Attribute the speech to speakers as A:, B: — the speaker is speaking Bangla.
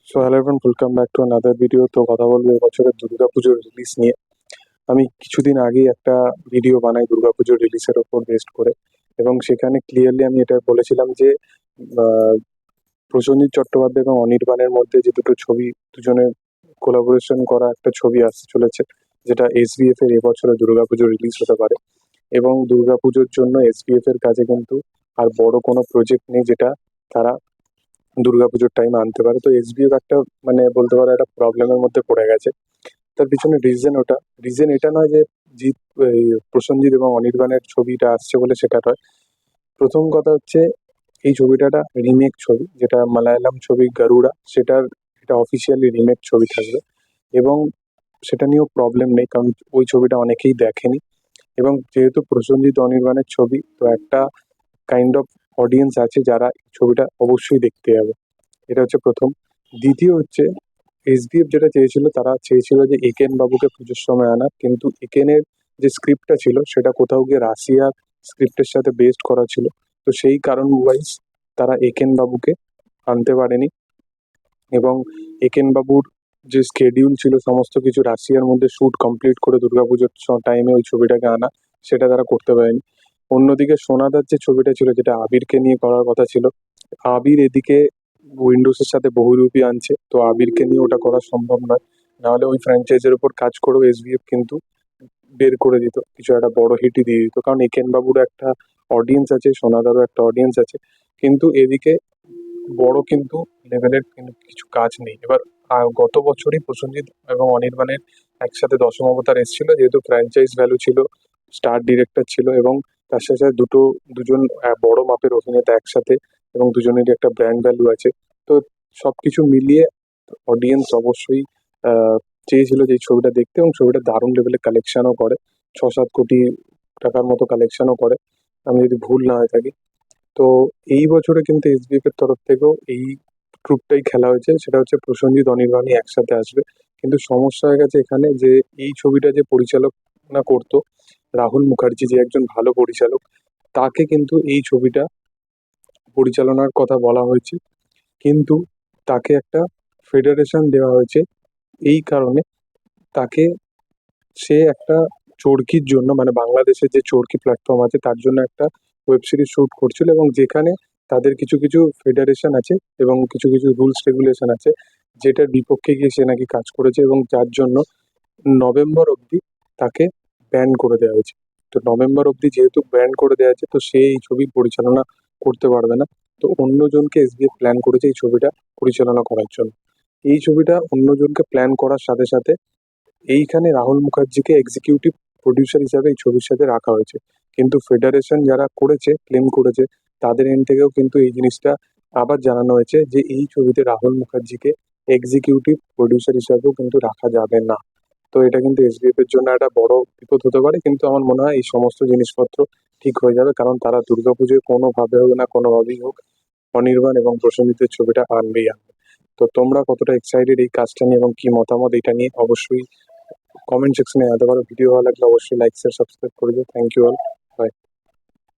A: So hello everyone, welcome back to another video. তো কথা বলবো এবছরের দুর্গাপুজোর রিলিজ নিয়ে। আমি কিছুদিন আগেই একটা ভিডিও বানাই দুর্গাপুজোর রিলিজের ওপর বেস্ট করে, এবং সেখানে ক্লিয়ারলি আমি এটা বলেছিলাম যে আহ, প্রসেনজিৎ চট্টোপাধ্যায় এবং অনির্বাণের মধ্যে যে দুটো ছবি, দুজনের কোলাবোরেশন করা একটা ছবি আসতে চলেছে, যেটা এসবিএফ এর এবছরে দুর্গাপুজো রিলিজ হতে পারে। এবং দুর্গাপুজোর জন্য এসবিএফ এর কাছে কিন্তু আর বড় কোনো প্রজেক্ট নেই যেটা তারা দুর্গাপুজোর টাইমে আনতে পারে। তো এসবিএফ একটা মানে বলতে পারো একটা প্রবলেমের মধ্যে পড়ে গেছে। তার পিছনে রিজন এটা নয় যে জিৎ এই প্রসেনজিৎ এবং অনির্বাণের ছবিটা আসছে বলে সেটা নয়। প্রথম কথা হচ্ছে, এই ছবিটা একটা রিমেক ছবি, যেটা মালায়ালাম ছবি গারুড়া, সেটার এটা অফিসিয়ালি রিমেক ছবি থাকবে। এবং সেটা নিয়েও প্রবলেম নেই, কারণ ওই ছবিটা অনেকেই দেখেনি। এবং যেহেতু প্রসেনজিৎ অনির্বাণের ছবি, তো একটা কাইন্ড অফ অডিয়েন্স আছে যারা এই ছবিটা অবশ্যই দেখতে যাবে। এটা হচ্ছে প্রথম। দ্বিতীয় হচ্ছে, এসবিএফ যেটা চেয়েছিল, তারা চেয়েছিল যে একেন বাবুকে পুজোর সময় আনা, কিন্তু একেনের যে স্ক্রিপ্টটা ছিল সেটা কোথাও গিয়ে রাশিয়ার স্ক্রিপ্টের সাথে বেস্ট করা ছিল। তো সেই কারণ ওয়াইজ তারা একেন বাবুকে আনতে পারেনি। এবং একেন বাবুর যে স্কেডিউল ছিল সমস্ত কিছু রাশিয়ার মধ্যে শুট কমপ্লিট করে দুর্গাপুজোর টাইমে ওই ছবিটাকে আনা, সেটা তারা করতে পারেনি। অন্যদিকে সোনাদার যে ছবিটা ছিল, যেটা আবিরকে নিয়ে করার কথা ছিল, আবির এদিকে উইন্ডোজের সাথে বহুরূপী আনছে, তো আবিরকে নিয়ে ওটা করা সম্ভব নয়। নাহলে ওই ফ্র্যাঞ্চাইজের উপর কাজ করেও এসবিএফ কিন্তু বের করে দিত, কিছু একটা বড় হিটই দিয়ে দিত, কারণ একেন বাবুর একটা অডিয়েন্স আছে, সোনাদারও একটা অডিয়েন্স আছে। কিন্তু এদিকে বড় কিন্তু লেভেলের কিন্তু কিছু কাজ নেই। এবার গত বছরই প্রসেনজিৎ এবং অনির্বাণের একসাথে দশম অবতার এসেছিল, যেহেতু ফ্র্যাঞ্চাইজ ভ্যালু ছিল, স্টার ডিরেক্টর ছিল, এবং তার সাথে সাথে দুজন বড় মাপের অভিনেতা একসাথে, এবং দুজনেরই একটা ব্র্যান্ড ভ্যালু আছে। তো সবকিছু মিলিয়ে অডিয়েন্স অবশ্যই আহ, চেয়েছিল যে এই ছবিটা দেখতে, এবং ছবিটা দারুণ লেভেলে কালেকশনও করে, 6-7 কোটি টাকার মতো কালেকশনও করে, আমি যদি ভুল না হয়ে থাকি। তো এই বছরে কিন্তু এসবিএফ এর তরফ থেকেও এই গ্রুপটাই খেলা হয়েছে, সেটা হচ্ছে প্রসেনজিৎ অনির্বাণই একসাথে আসবে। কিন্তু সমস্যা হয়ে গেছে এখানে যে এই ছবিটা যে পরিচালনা করতো রাহুল মুখার্জি, যে একজন ভালো পরিচালক, তাকে কিন্তু এই ছবিটা পরিচালনার কথা বলা হয়েছে, কিন্তু তাকে একটা ফেডারেশন দেওয়া হয়েছে এই কারণে, তাকে সে একটা চরকির জন্য, মানে বাংলাদেশের যে চরকি প্ল্যাটফর্ম আছে তার জন্য একটা ওয়েব সিরিজ শুট করছিল, এবং যেখানে তাদের কিছু কিছু ফেডারেশন আছে এবং কিছু কিছু রুলস রেগুলেশন আছে, যেটার বিপক্ষে গিয়ে সে নাকি কাজ করেছে, এবং যার জন্য নভেম্বর অবধি তাকে ব্যান করে দেওয়া হয়েছে। তো নভেম্বর অবধি যেহেতু ব্যান করে দেওয়া আছে, তো সে এই ছবি পরিচালনা করতে পারবে না। তো অন্যজনকে এসবিএফ প্ল্যান করেছে এই ছবিটা পরিচালনা করার জন্য। এই ছবিটা অন্যজনকে প্ল্যান করার সাথে সাথে এইখানে রাহুল মুখার্জিকে এক্সিকিউটিভ প্রডিউসার হিসাবে এই ছবির সাথে রাখা হয়েছে। কিন্তু ফেডারেশন যারা করেছে, ক্লেম করেছে, তাদের এন্ড থেকেও কিন্তু এই জিনিসটা আবার জানানো হয়েছে যে এই ছবিতে রাহুল মুখার্জিকে এক্সিকিউটিভ প্রডিউসার হিসাবেও কিন্তু রাখা যাবে না। তো এটা কিন্তু এসবিএফ এর জন্য একটা বড় বিপদ হতে পারে, কিন্তু আমার মনে হয় এই সমস্ত জিনিসপত্র ঠিক হয়ে যাবে, কারণ তারা দুর্গাপুজোয় কোনোভাবে হোক না কোনোভাবেই হোক অনির্বাণ এবং প্রসেনজিতের ছবিটা আনবেই আনবে। তো তোমরা কতটা এক্সাইটেড এই কাজটা নিয়ে, এবং কি মতামত এটা নিয়ে, অবশ্যই কমেন্ট সেকশনে জানাতে পারো। ভিডিও ভালো লাগলে অবশ্যই লাইক শেয়ার সাবস্ক্রাইব করে দিও। Thank you all.